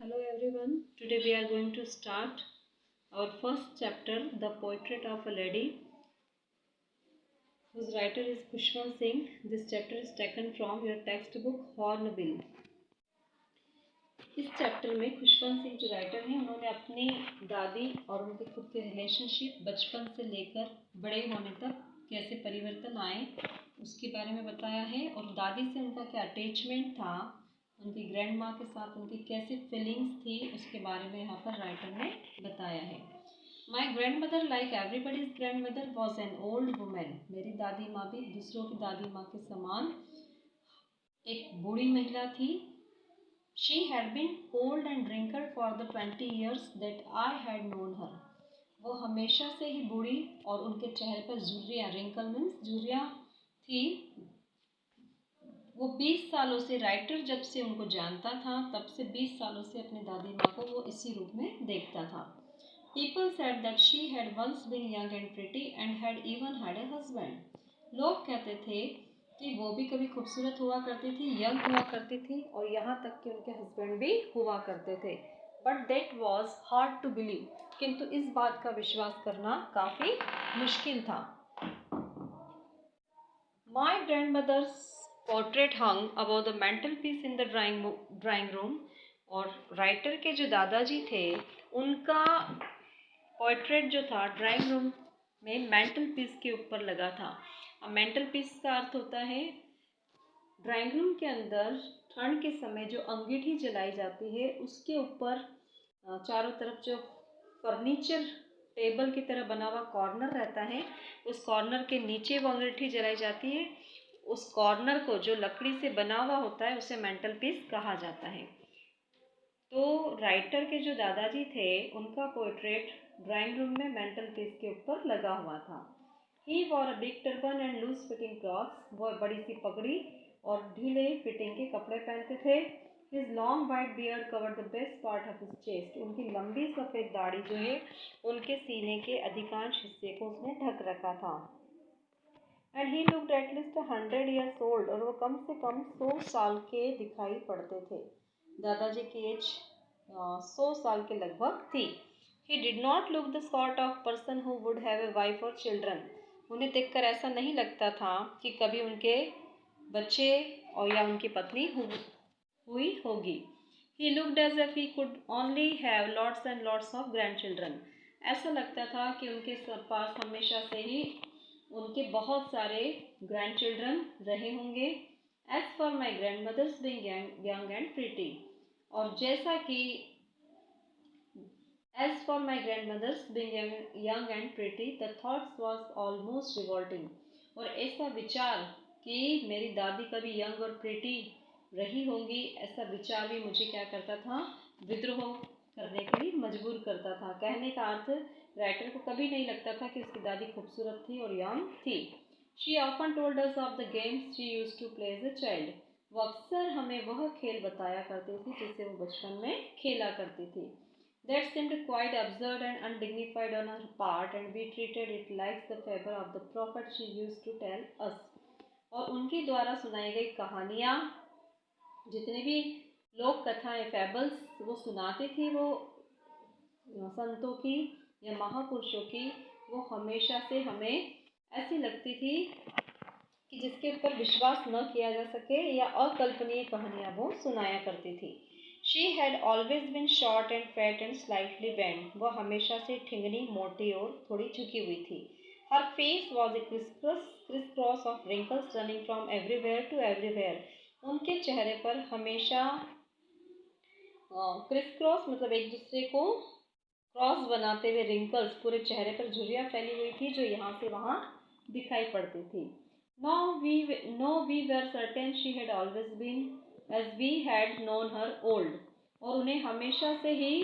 Hello everyone. Today we are going to start our first chapter, The Portrait of a Lady, whose writer is Khushwant Singh. This chapter is taken from your textbook Hornbill. इस chapter में खुशवंत सिंह जो writer हैं उन्होंने अपनी दादी और उनके खुद के रिलेशनशिप बचपन से लेकर बड़े होने तक कैसे परिवर्तन आए उसके बारे में बताया है और दादी से उनका क्या अटैचमेंट था, उनकी ग्रैंड माँ के साथ उनकी कैसी फीलिंग्स थी उसके बारे में यहाँ पर राइटर ने बताया है। My grand mother like everybody's grand mother was an old women. मेरी दादी माँ भी दूसरों की दादी माँ के समान एक बूढ़ी महिला थी। She had been old and wrinkled for the 20 years that I had known her. वो हमेशा से ही बूढ़ी और उनके चेहरे पर झुर्रियाँ, रिंकल मीन्स झुर्रियाँ थी। वो 20 सालों से, राइटर जब से उनको जानता था तब से 20 सालों से अपनी दादी माँ को वो इसी रूप में देखता था। People said that she had once been young and pretty and had even had a husband. लोग कहते थे कि वो भी कभी खूबसूरत हुआ करती थी, यंग हुआ करती थी और यहाँ तक कि उनके हस्बैंड भी हुआ करते थे। But that was hard to believe, किंतु इस बात का विश्वास करना काफ़ी मुश्किल था। My grandmother's portrait hung about the mantelpiece in the drawing room. और राइटर के जो दादाजी थे उनका पोर्ट्रेट जो था ड्राइंग रूम में मेंटल पीस के ऊपर लगा था। अब मेंटल पीस का अर्थ होता है ड्राइंग रूम के अंदर ठंड के समय जो अंगीठी जलाई जाती है उसके ऊपर चारों तरफ जो फर्नीचर टेबल की तरह बना हुआ कॉर्नर रहता है, उस कॉर्नर के नीचे वो अंगीठी जलाई जाती है। उस कॉर्नर को जो लकड़ी से बना हुआ होता है उसे मेंटल पीस कहा जाता है। तो राइटर के जो दादाजी थे उनका पोर्ट्रेट ड्राइंग रूम में मेंटल पीस के ऊपर लगा हुआ था। He wore a big turban and loose fitting clothes. वो बड़ी सी पगड़ी और ढीले फिटिंग के कपड़े पहनते थे। His long white beard covered the best part of his chest. उनकी लंबी सफ़ेद दाढ़ी जो है उनके सीने के अधिकांश हिस्से को उसने ढक रखा था। And he looked at least 100 years old. और वो कम से कम 100 साल के दिखाई पड़ते थे। दादाजी की एज 100 साल के लगभग थी। He did not look the sort of person who would have a wife or children. उन्हें देखकर ऐसा नहीं लगता था कि कभी उनके बच्चे और या उनकी पत्नी हुई होगी। He looked as if he could only have lots and lots of grandchildren. ऐसा लगता था कि उनके पास हमेशा से ही उनके बहुत सारे ग्रैंडचिल्ड्रन रहे होंगे। As for my grandmothers being young and pretty. और जैसा कि As for my grandmothers being young and pretty, the thoughts was almost revolting. और ऐसा विचार कि मेरी दादी कभी यंग और प्रिटी रही होंगी, ऐसा विचार भी मुझे क्या करता था, विद्रोह करने के लिए मजबूर करता था। कहने का अर्थ राइटर को कभी नहीं लगता था कि उसकी दादी खूबसूरत थी और यंग थी। She often told us of the games she used to play as a child. वो अक्सर हमें वह खेल बताया करती थी जिसे वो बचपन में खेला करती थी। That seemed quite absurd and undignified on her part, and we treated it like the fable of the prophet she used to tell us. और उनके द्वारा सुनाई गई कहानियाँ, जितने भी लोक कथाएं फेबल्स वो सुनाती थी, वो संतों की या महापुरुषों की, वो हमेशा से हमें ऐसी लगती थी कि जिसके ऊपर विश्वास न किया जा सके या अकल्पनीय कहानियाँ वो सुनाया करती थी। She had always been short and fat and slightly bent. वो हमेशा से ठिंगनी, मोटी और थोड़ी झुकी हुई थी। Her face was a crisscross of wrinkles running from everywhere to everywhere. उनके चेहरे पर हमेशा क्रिस मतलब एक दूसरे को क्रॉस बनाते हुए रिंकल्स, पूरे चेहरे पर झुर्रियाँ फैली हुई थी जो यहाँ से वहाँ दिखाई पड़ती थी। No, we were certain she had always been, as we had known her, old. और उन्हें हमेशा से ही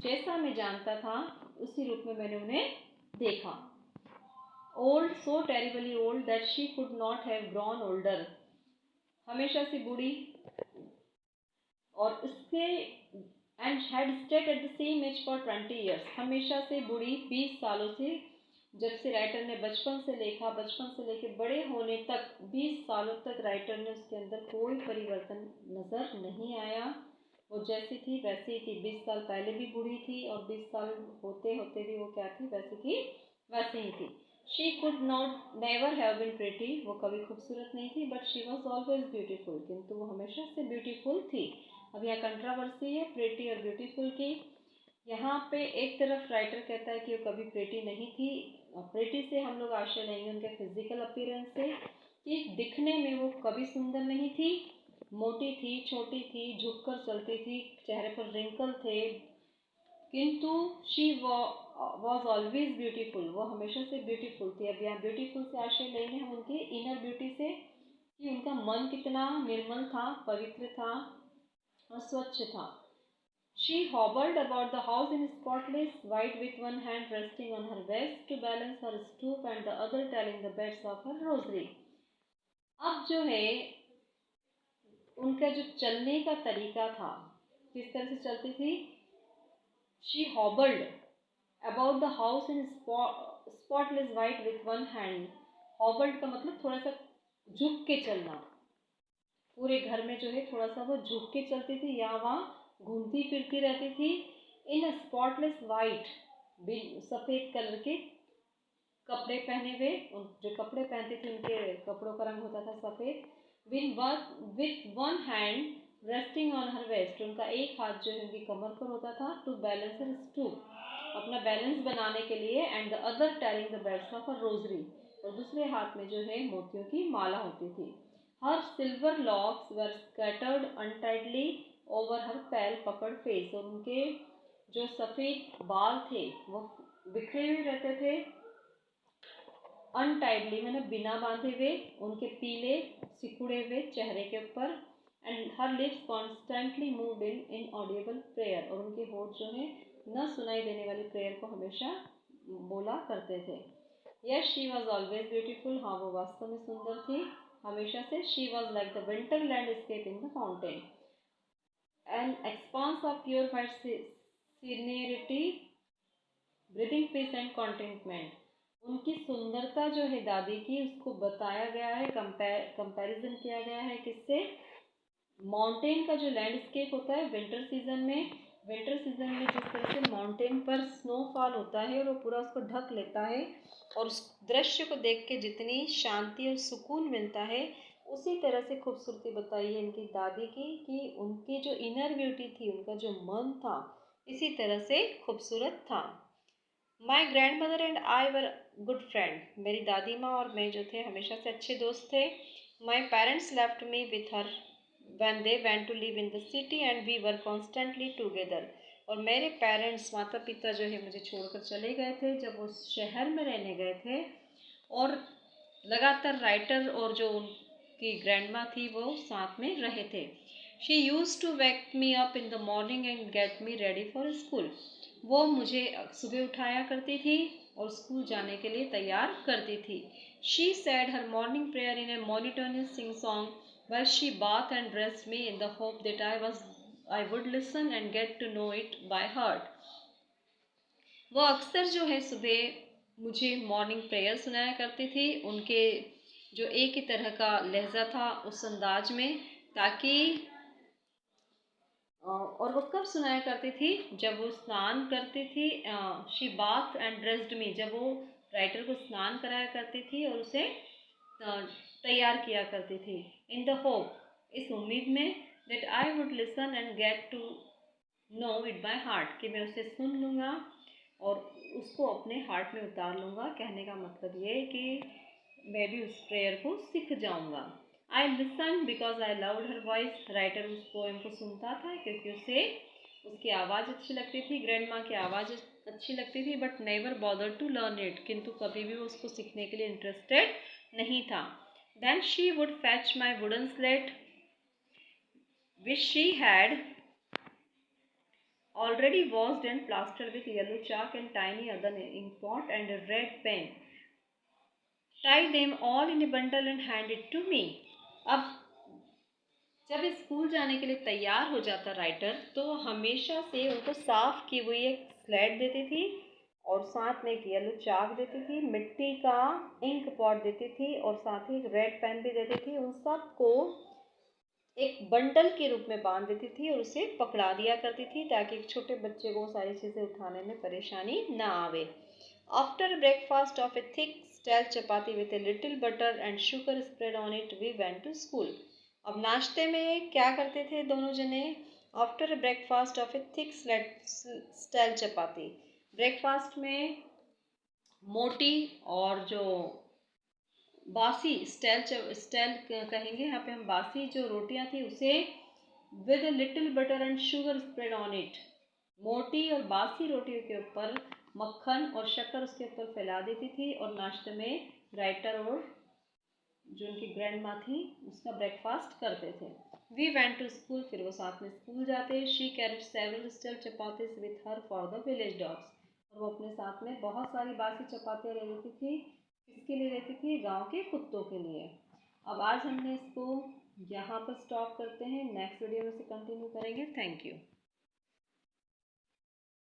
जैसा मैं जानता था उसी रूप में मैंने उन्हें देखा। Old, so terribly old that she could not have grown older. हमेशा से बूढ़ी और उसके and had stayed at the same age for 20 years. हमेशा से बूढ़ी 20 सालों से, जब से राइटर ने बचपन से लेके बड़े होने तक 20 सालों तक राइटर ने उसके अंदर कोई परिवर्तन नज़र नहीं आया। वो जैसी थी वैसी ही थी, 20 साल पहले भी बूढ़ी थी और 20 साल होते होते भी वो क्या थी, वैसी की वैसे ही थी। She could not never have been pretty, वो कभी खूबसूरत नहीं थी, but she was always beautiful, किंतु वो हमेशा से ब्यूटीफुल थी। अब यहाँ कंट्रावर्सी है प्रिटी और ब्यूटीफुल की। यहाँ पे एक तरफ राइटर कहता है कि वो कभी प्रिटी नहीं थी, प्रिटी से हम लोग आशय लेंगे उनके फिजिकल अपीयरेंस से, कि दिखने में वो कभी सुंदर नहीं थी, मोटी थी, छोटी थी, झुककर चलती थी, चेहरे पर रिंकल थे, किंतु शी वॉज ऑलवेज ब्यूटीफुल, वो हमेशा से ब्यूटीफुल थी। अब यहाँ ब्यूटीफुल से आशय लेंगे हम उनके इनर ब्यूटी से, कि उनका मन कितना निर्मल था, पवित्र था और स्वच्छ था। She hobbled about the house in spotless white with one hand resting on her waist to balance her stoop and the other telling the beads of her rosary. अब जो है उनका जो चलने का तरीका था, किस तरह से चलती थी, she hobbled about the house in spotless white with one hand. Hobbled का मतलब थोड़ा सा झुक के चलना, पूरे घर में जो है थोड़ा सा वो झुक के चलती थी, या वहाँ घूमती फिरती रहती थी। इन स्पॉटलेस वाइट, सफ़ेद कलर के कपड़े पहने हुए, जो कपड़े पहनते थे उनके कपड़ों का रंग होता था सफ़ेद। With one hand resting on her waist, उनका एक हाथ जो है उनकी कमर पर होता था, टू बैलेंस हर स्टूप, अपना बैलेंस बनाने के लिए, and the other telling the beads of her rosary, और दूसरे हाथ में जो है मोतियों की माला होती थी। हर सिल्वर लॉक्स वर स्कैटर्ड अनटाइडली ओवर हर पैल पकड़ फेस, और उनके जो सफ़ेद बाल थे वो बिखरे हुए रहते थे, अनटाइडली मैंने बिना बांधे हुए, उनके पीले सिकुड़े हुए चेहरे के ऊपर, and her lips constantly moved in inaudible prayer, और उनके होठ जो है न सुनाई देने वाली प्रेयर को हमेशा बोला करते थे। Yes she was always beautiful, हाँ वो वास्तव में सुंदर थी हमेशा से। She was like the winter landscape in the fountain, an expanse of pure white seniority, breathing peace and contentment. उनकी सुंदरता जो है दादी की, उसको बताया गया है, कंपैरिजन किया गया है किससे, माउंटेन का जो लैंडस्केप होता है विंटर सीजन में, जिस तरह से माउंटेन पर स्नोफॉल होता है और वो पूरा उसको ढक लेता है, और उस दृश्य को देख के जितनी शांति और सुकून मिलता है, उसी तरह से खूबसूरती बताई है इनकी दादी की, कि उनकी जो इनर ब्यूटी थी, उनका जो मन था, इसी तरह से खूबसूरत था। My grand mother and I were good friend, मेरी दादी माँ और मैं जो थे हमेशा से अच्छे दोस्त थे। My parents left me with her when they went to live in the city and we were constantly together, और मेरे पेरेंट्स माता पिता जो है मुझे छोड़कर चले गए थे जब वो शहर में रहने गए थे, और लगातार राइटर और जो उनकी ग्रैंड माँ थी वो साथ में रहे थे। She used to wake me up in the morning and get me ready for school, वो मुझे सुबह उठाया करती थी और स्कूल जाने के लिए तैयार करती थी। She said her morning prayer in A monotonous sing song while she bathed and dressed me in the hope that I would listen and get to know it by heart. वो अक्सर जो है सुबह मुझे मॉर्निंग प्रेयर सुनाया करती थी, उनके जो एक ही तरह का लहजा था उस अंदाज में, ताकि और वो कब सुनाया करती थी, जब वो स्नान करती थी। शी बाथ एंड ड्रेस्ड मी, जब वो राइटर को स्नान कराया करती थी और उसे तैयार किया करती थी। इन द होप, इस उम्मीद में, that I would listen and get to know it by heart, कि मैं उसे सुन लूँगा और उसको अपने हार्ट में उतार लूँगा। कहने का मतलब ये है कि मैं भी उस प्रेयर को सीख जाऊँगा। I listen because I loved her voice, writer उस पोएम को सुनता था क्योंकि उसे उसकी आवाज़ अच्छी लगती थी, ग्रैंड माँ की आवाज़ अच्छी लगती थी, but never bother to learn it, किंतु कभी भी वो उसको सीखने के लिए इंटरेस्टेड नहीं था। Then she would fetch my wooden slate which she had already washed and plastered with yellow chalk and tiny earthen ink pot and a red pen. Tie them all in a bundle and hand it to me. अब जब school जाने के लिए तैयार हो जाता writer, तो हमेशा से उनको साफ की हुई एक स्लेट देती थी और साथ में एक येलो चाक देती थी, मिट्टी का इंक पॉट देती थी और साथ ही एक रेड पेन भी देती थी। उन सब को एक बंडल के रूप में बांध देती थी और उसे पकड़ा दिया करती थी ताकि एक छोटे बच्चे को सारी चीज़ें उठाने में परेशानी ना आवे। After breakfast of a thick stale chapati with a little butter and sugar spread on it we went to school. अब नाश्ते में क्या करते थे दोनों जने? After breakfast of a thick stale chapati, breakfast में मोटी और जो बासी स्टेल कहेंगे यहाँ पे हम, बासी जो रोटियां थी उसे with little butter and sugar spread on it, मोटी और बासी रोटियों के ऊपर मक्खन और शक्कर उसके ऊपर फैला देती थी और नाश्ते में राइटर और जो उनकी ग्रैंड माँ थी उसका ब्रेकफास्ट करते थे। वी वेंट टू स्कूल, फिर वो साथ में स्कूल जाते। She carried several still chapatis with her for the village dogs, और वो अपने साथ में बहुत सारी बासी चपातियाँ ले लेती थी। किसके लिए लेती थी? गांव के कुत्तों के लिए। अब आज हमने इसको यहाँ पर स्टॉप करते हैं, नेक्स्ट वीडियो में से कंटिन्यू करेंगे। Thank you.